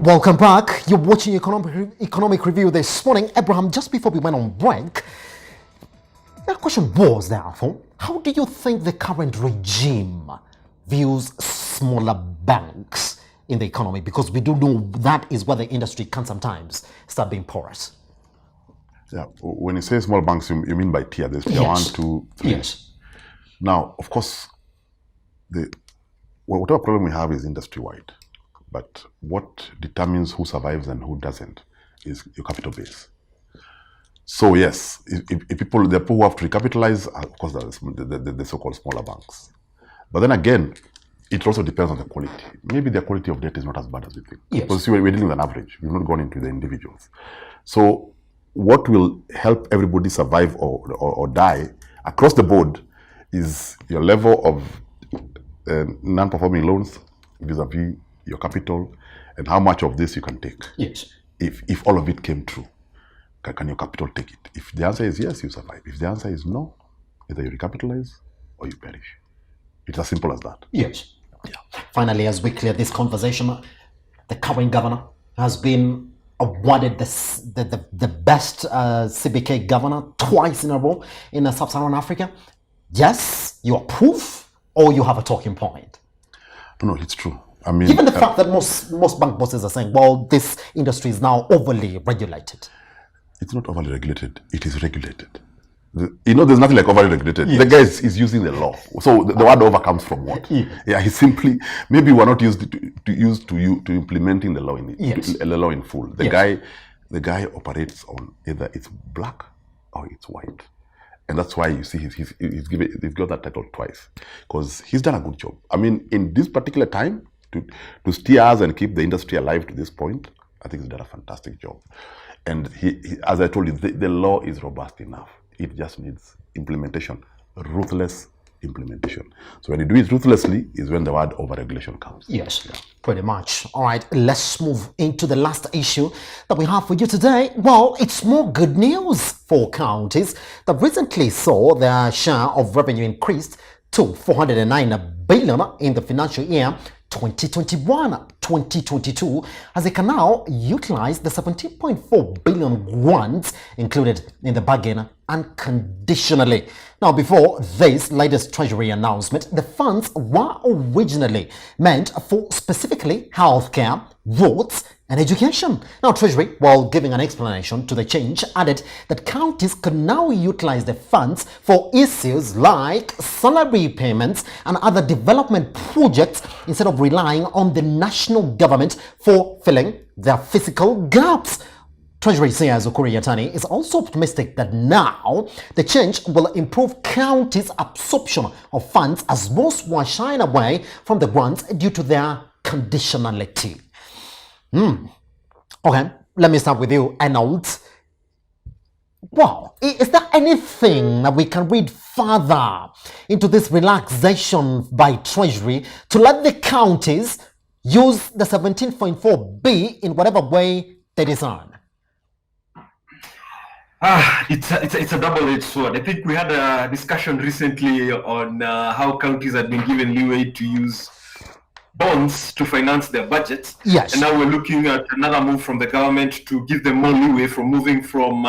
Welcome back. You're watching Economic Review this morning. Abraham, just before we went on break, the question was therefore, how do you think the current regime views smaller banks in the economy? Because we do know that is where the industry can sometimes start being porous. Yeah, when you say small banks, you mean by tier. There's tier Yes. 1, 2, 3. Yes. Now, of course, whatever problem we have is industry-wide. But what determines who survives and who doesn't is your capital base. So yes, if people, the people who have to recapitalize, of course, the so-called smaller banks. But then again, it also depends on the quality. Maybe the quality of debt is not as bad as we think. Yes. Because we're dealing with an average. We've not gone into the individuals. So what will help everybody survive or die across the board is your level of non-performing loans vis-a-vis your capital and how much of this you can take. Yes. If all of it came true, can your capital take it? If the answer is yes, you survive. If the answer is no, either you recapitalize or you perish. It's as simple as that. Yes. Yeah. Finally, as we clear this conversation, the current governor has been awarded the best CBK governor twice in a row in sub-Saharan Africa. Yes, you approve or you have a talking point? No, it's true. I mean, given the fact that most bank bosses are saying, well, this industry is now overly regulated. It's not overly regulated. It is regulated. There's nothing like overly regulated. Yes. The guy is using the law. So the word over comes from what? Yeah, he's simply, maybe we're not used to implementing the law the law in full. The guy operates on either it's black or it's white. And that's why you see he's got that title twice, because he's done a good job. I mean, in this particular time, to steer us and keep the industry alive to this point, I think he's done a fantastic job. And he as I told you, the law is robust enough. It just needs implementation, ruthless implementation. So when you do it ruthlessly is when the word overregulation comes. Yes, pretty much. All right, let's move into the last issue that we have for you today. Well, it's more good news for counties that recently saw their share of revenue increased to 409 billion in the financial year 2021-2022, as they can now utilize the 17.4 billion grants included in the bargain unconditionally. Now, before this latest Treasury announcement, the funds were originally meant for specifically healthcare, roads, and education. Now, Treasury, while giving an explanation to the change, added that counties could now utilize the funds for issues like salary payments and other development projects instead of relying on the national government for filling their fiscal gaps. Treasury says Ukuri Yatani is also optimistic that now the change will improve counties' absorption of funds, as most were shying away from the grants due to their conditionality. Okay, let me start with you, Arnold. Wow, is there anything that we can read further into this relaxation by Treasury to let the counties use the 17.4B in whatever way they desire? It's a double-edged sword. I think we had a discussion recently on how counties had been given leeway to use bonds to finance their budgets. Yes. And now we're looking at another move from the government to give them more leeway from moving from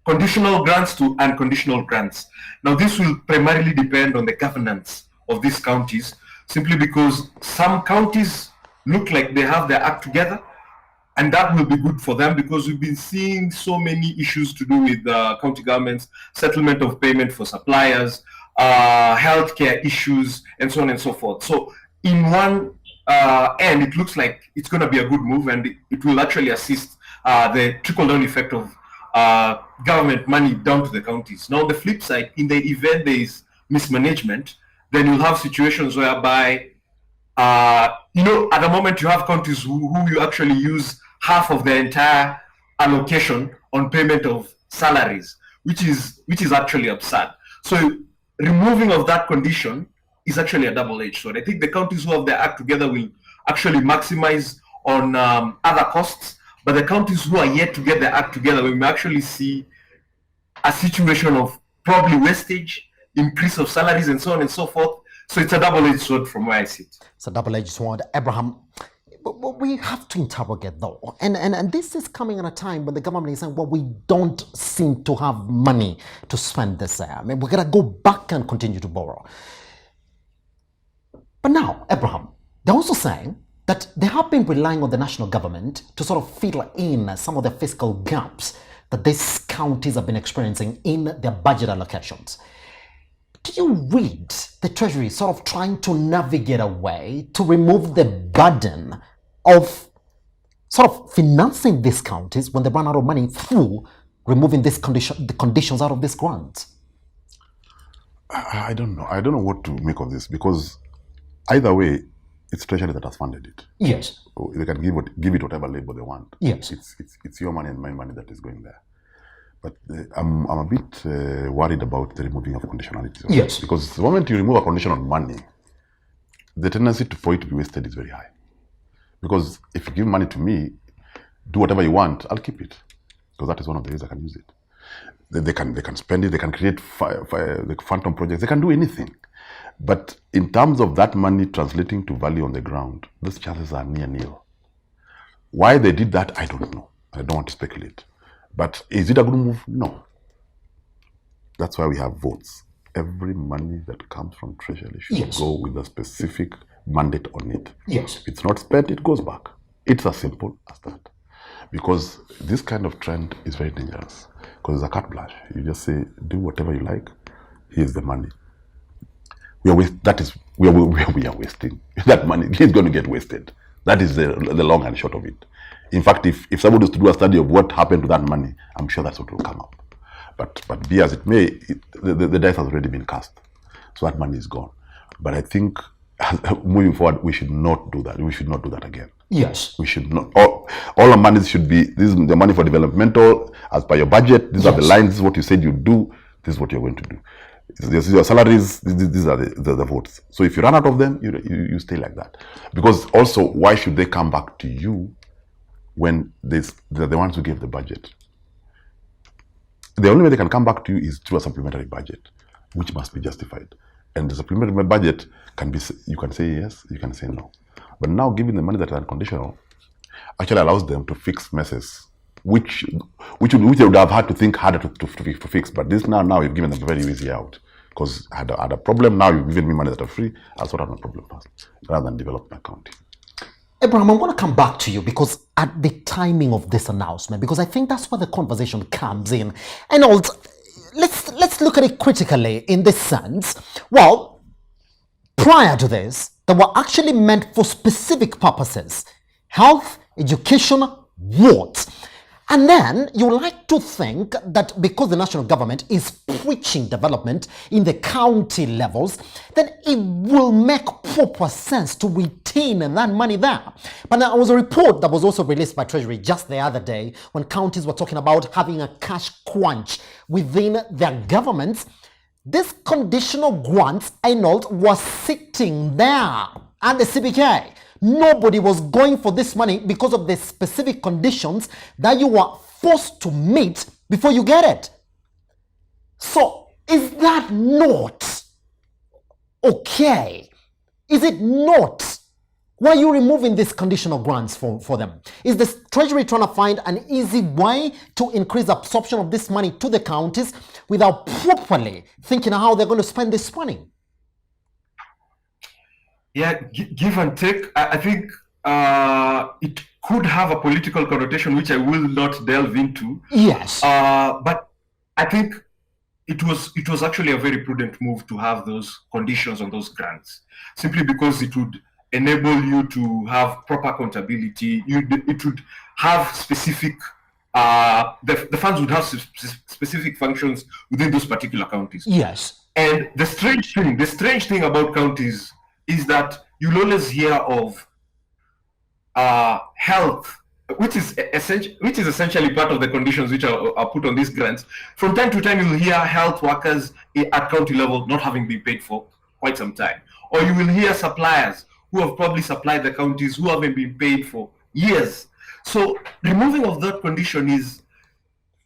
conditional grants to unconditional grants. Now, this will primarily depend on the governance of these counties, simply because some counties look like they have their act together, and that will be good for them, because we've been seeing so many issues to do with county governments, settlement of payment for suppliers, healthcare issues, and so on and so forth. So in one end, it looks like it's going to be a good move, and it will actually assist the trickle-down effect of government money down to the counties. Now, on the flip side, in the event there is mismanagement, then you'll have situations whereby, at the moment you have counties who you actually use half of the entire allocation on payment of salaries, which is actually absurd. So removing of that condition is actually a double-edged sword. I think the counties who have their act together will actually maximize on other costs, but the counties who are yet to get their act together, we may actually see a situation of probably wastage, increase of salaries, and so on and so forth. So it's a double-edged sword from where I sit. It's a double-edged sword. Abraham, But we have to interrogate though. And this is coming at a time when the government is saying, well, we don't seem to have money to spend this year. I mean, we're going to go back and continue to borrow. But now, Abraham, they're also saying that they have been relying on the national government to sort of fill in some of the fiscal gaps that these counties have been experiencing in their budget allocations. Do you read the Treasury sort of trying to navigate a way to remove the burden of sort of financing these counties when they run out of money through removing the conditions out of this grant? I don't know. I don't know what to make of this, because either way, it's Treasury that has funded it. Yes. So they can give it whatever label they want. Yes. It's your money and my money that is going there. But I'm a bit worried about the removing of conditionality. Yes. Because the moment you remove a condition on money, the tendency for it to be wasted is very high. Because if you give money to me, do whatever you want, I'll keep it. Because that is one of the ways I can use it. They can spend it, they can create the phantom projects, they can do anything. But in terms of that money translating to value on the ground, those chances are near nil. Why they did that, I don't know. I don't want to speculate. But is it a good move? No. That's why we have votes. Every money that comes from Treasury should go with a specific mandate on it. Yes. If it's not spent, it goes back. It's as simple as that. Because this kind of trend is very dangerous. Because it's a carte blanche. You just say, do whatever you like. Here's the money. We are wasting. That money is going to get wasted. That is the long and short of it. In fact, if somebody was to do a study of what happened to that money, I'm sure that's what will come up. But be as it may, the dice has already been cast. So that money is gone. But I think moving forward, we should not do that. We should not do that again. Yes. We should not. All our money should be, this is the money for developmental, as per your budget. These are the lines. This is what you said you'd do. This is what you're going to do. This is your salaries. These are the votes. So if you run out of them, you stay like that. Because also, why should they come back to you when they're the ones who gave the budget? The only way they can come back to you is through a supplementary budget, which must be justified. And the supplementary budget can be, you can say yes, you can say no. But now giving the money that is unconditional actually allows them to fix messes, which they would have had to think harder to fix. But this now you've given them a very easy out. Because I had a problem, now you've given me money that are free, I'll sort out my problem first, rather than develop my account. Abraham, I'm going to come back to you because at the timing of this announcement, because I think that's where the conversation comes in. And also, let's look at it critically in this sense. Well, prior to this, they were actually meant for specific purposes. Health, education, what? And then you like to think that because the national government is preaching development in the county levels, then it will make proper sense to retain that money there. But there was a report that was also released by Treasury just the other day when counties were talking about having a cash crunch within their governments. This conditional grants, Arnold, was sitting there at the CBK. Nobody was going for this money because of the specific conditions that you were forced to meet before you get it. So, is that not okay? Is it not? Why are you removing these conditional grants for them? Is the Treasury trying to find an easy way to increase absorption of this money to the counties without properly thinking how they're going to spend this money? Yeah, give and take. I think it could have a political connotation, which I will not delve into. Yes. But I think it was actually a very prudent move to have those conditions on those grants, simply because it would enable you to have proper accountability. It would have specific, the funds would have specific functions within those particular counties. Yes. And the strange thing about counties is that you'll always hear of health, which is essentially part of the conditions which are put on these grants. From time to time, you'll hear health workers at county level not having been paid for quite some time. Or you will hear suppliers who have probably supplied the counties who haven't been paid for years. So removing of that condition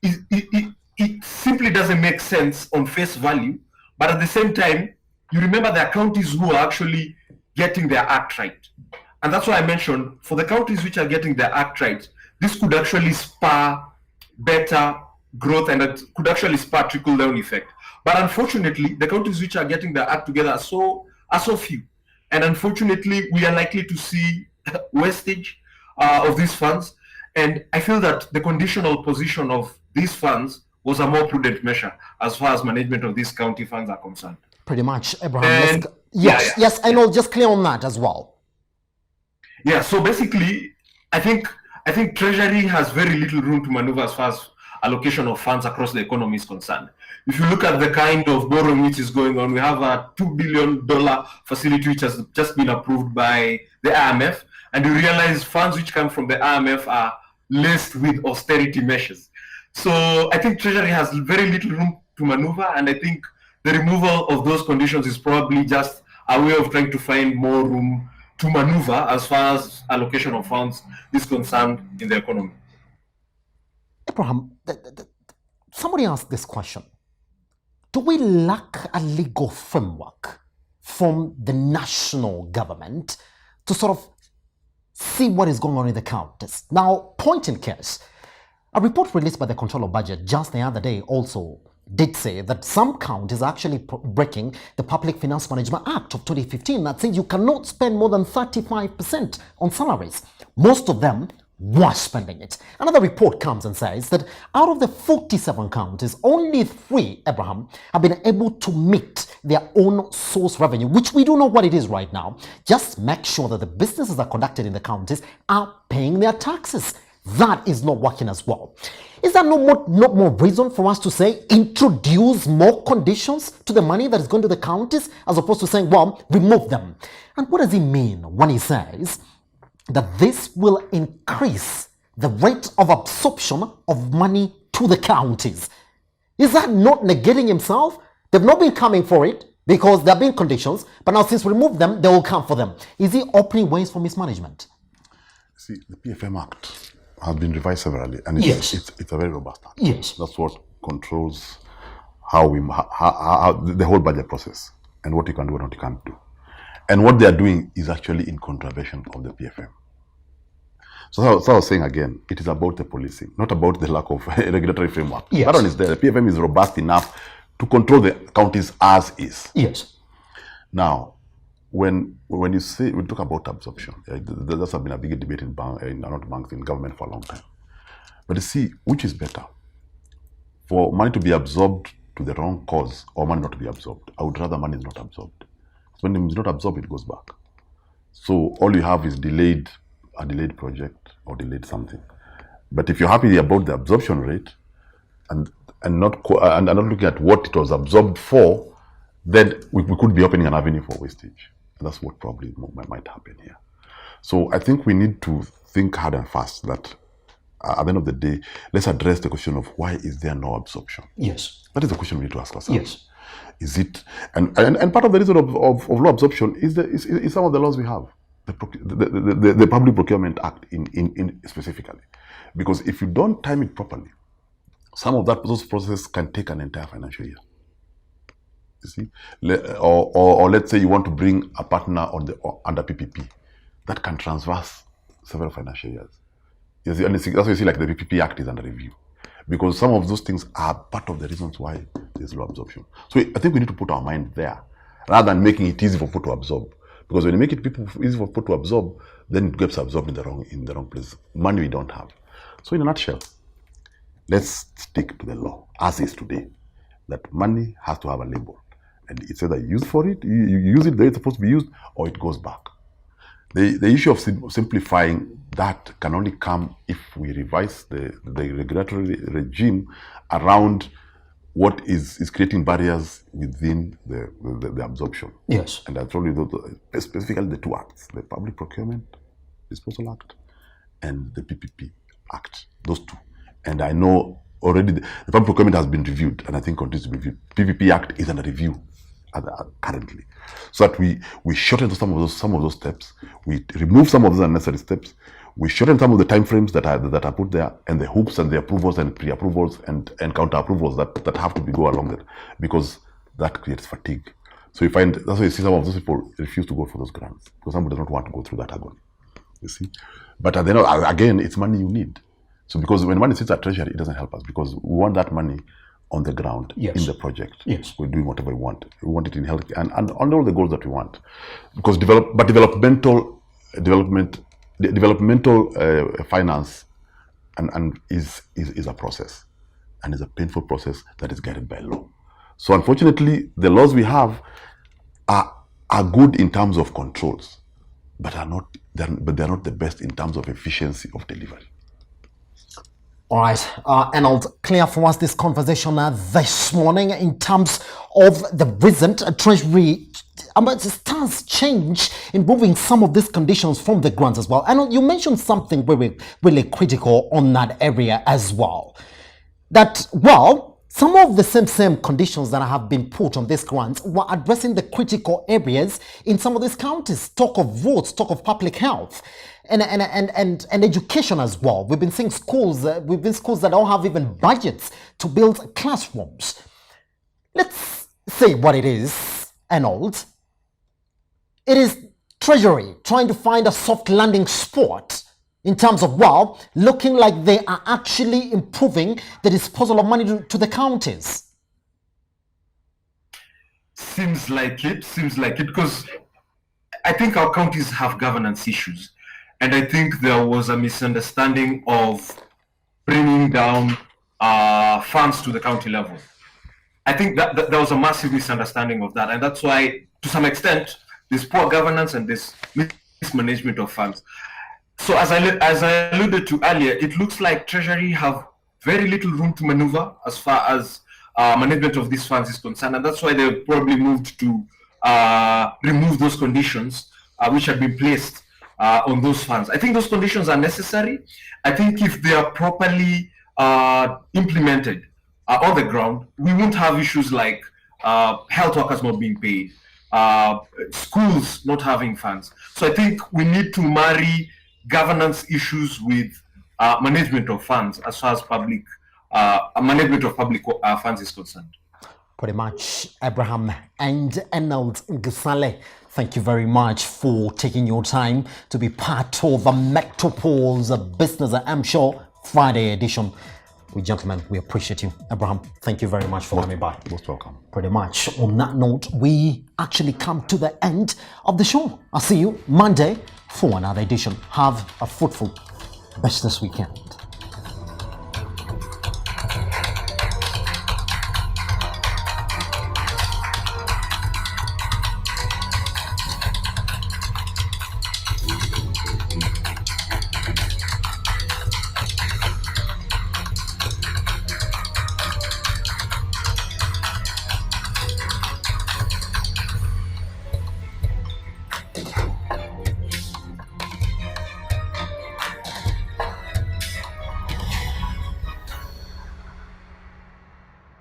it simply doesn't make sense on face value. But at the same time, you remember there are counties who are actually getting their act right. And that's why I mentioned for the counties which are getting their act right, this could actually spur better growth and it could actually spur trickle down effect. But unfortunately, the counties which are getting their act together are so few. And unfortunately, we are likely to see wastage of these funds. And I feel that the conditional position of these funds was a more prudent measure as far as management of these county funds are concerned. Pretty much, Abraham. And Yes, I know. Just clear on that as well. Yeah, so basically, I think Treasury has very little room to maneuver as far as allocation of funds across the economy is concerned. If you look at the kind of borrowing which is going on, we have a $2 billion facility which has just been approved by the IMF, and you realize funds which come from the IMF are laced with austerity measures. So I think Treasury has very little room to maneuver, and I think the removal of those conditions is probably just a way of trying to find more room to maneuver as far as allocation of funds is concerned in the economy. Abraham, somebody asked this question. Do we lack a legal framework from the national government to sort of see what is going on in the counties? Now, point in case, a report released by the Controller of Budget just the other day also did say that some counties are actually breaking the Public Finance Management Act of 2015 that says you cannot spend more than 35% on salaries. Most of them were spending it. Another report comes and says that out of the 47 counties, only 3, Abraham, have been able to meet their own source revenue, which we don't know what it is right now. Just make sure that the businesses that are conducted in the counties are paying their taxes. That is not working as well. Is that not more reason for us to say introduce more conditions to the money that is going to the counties as opposed to saying, well, remove them? And what does he mean when he says that this will increase the rate of absorption of money to the counties? Is that not negating himself? They've not been coming for it because there have been conditions, but now since we remove them, they will come for them. Is he opening ways for mismanagement? See, the PFM Act has been revised severally, and it's a very robust act. Yes. That's what controls how the whole budget process and what you can do and what you can't do. And what they are doing is actually in contravention of the PFM. So I was saying again, it is about the policing, not about the lack of a regulatory framework. Yes. That one is there. The PFM is robust enough to control the counties as is. Yes. Now, when we talk about absorption, that's been a big debate in banks, in government for a long time. But you see, which is better? For money to be absorbed to the wrong cause or money not to be absorbed? I would rather money is not absorbed. When it is not absorbed, it goes back. So all you have is a delayed project or delayed something. But if you're happy about the absorption rate and not looking at what it was absorbed for, then we could be opening an avenue for wastage. And that's what probably might happen here. So I think we need to think hard and fast that at the end of the day, let's address the question of why is there no absorption? Yes. That is the question we need to ask ourselves. Yes. Is it, and part of the reason of low absorption is some of the laws we have, the Public Procurement Act in specifically, because if you don't time it properly, some of those processes can take an entire financial year. You see, or let's say you want to bring a partner under PPP, that can traverse several financial years. You see, and that's why you see like the PPP Act is under review, because some of those things are part of the reasons why there's low absorption. So I think we need to put our mind there rather than making it easy for people to absorb. Because when you make it easy for people to absorb, then it gets absorbed in the wrong place. Money we don't have. So in a nutshell, let's stick to the law as is today. That money has to have a label. And it's either used for it, you use it the way it's supposed to be used, or it goes back. The issue of simplifying that can only come if we revise the regulatory regime around what is creating barriers within the absorption. Yes. And I told you specifically the 2 acts, the Public Procurement Disposal Act and the PPP Act, those 2. And I know already the Public Procurement has been reviewed and I think continues to be reviewed. PPP Act is under review currently, so that we shorten some of those steps, we remove some of those unnecessary steps, we shorten some of the timeframes that are put there, and the hoops and the approvals and pre-approvals and counter approvals that have to go along that, because that creates fatigue. So you find that's why you see some of those people refuse to go for those grants because somebody does not want to go through that agony. You see, but at the end of, again, it's money you need. So because when money sits at treasury, it doesn't help us because we want that money on the ground in the project. Yes, we're doing whatever we want. We want it in health and on all the goals that we want, because developmental finance and is a process, and is a painful process that is guided by law. So unfortunately, the laws we have are good in terms of controls, but they're not the best in terms of efficiency of delivery. All right, Arnold, clear for us this conversation this morning in terms of the recent Treasury stance change in moving some of these conditions from the grants as well. Arnold, you mentioned something really critical on that area as well. That, well, some of the same conditions that have been put on these grants were addressing the critical areas in some of these counties. Talk of roads, talk of public health, and education as well. We've been seeing schools. We've been schools that don't have even budgets to build classrooms. Let's say what it is, Arnold. It is Treasury trying to find a soft landing spot in terms of, well, looking like they are actually improving the disposal of money to the counties. Seems like it, because I think our counties have governance issues. And I think there was a misunderstanding of bringing down funds to the county level. I think that there was a massive misunderstanding of that. And that's why, to some extent, there's poor governance and there's mismanagement of funds. So as I alluded to earlier, it looks like Treasury have very little room to maneuver as far as management of these funds is concerned. And that's why they probably moved to remove those conditions which had been placed on those funds. I think those conditions are necessary. I think if they are properly implemented on the ground, we won't have issues like health workers not being paid, schools not having funds. So I think we need to marry governance issues with management of funds as far as public management of public funds is concerned. Pretty much, Abraham and Arnold Ngisale, thank you very much for taking your time to be part of the Metropole's Business I'm Sure Friday edition. We gentlemen, we appreciate you. Abraham, thank you very much for coming by. Most welcome. Pretty much on that note, we actually come to the end of the show. I'll see you Monday for another edition. Have a fruitful business weekend.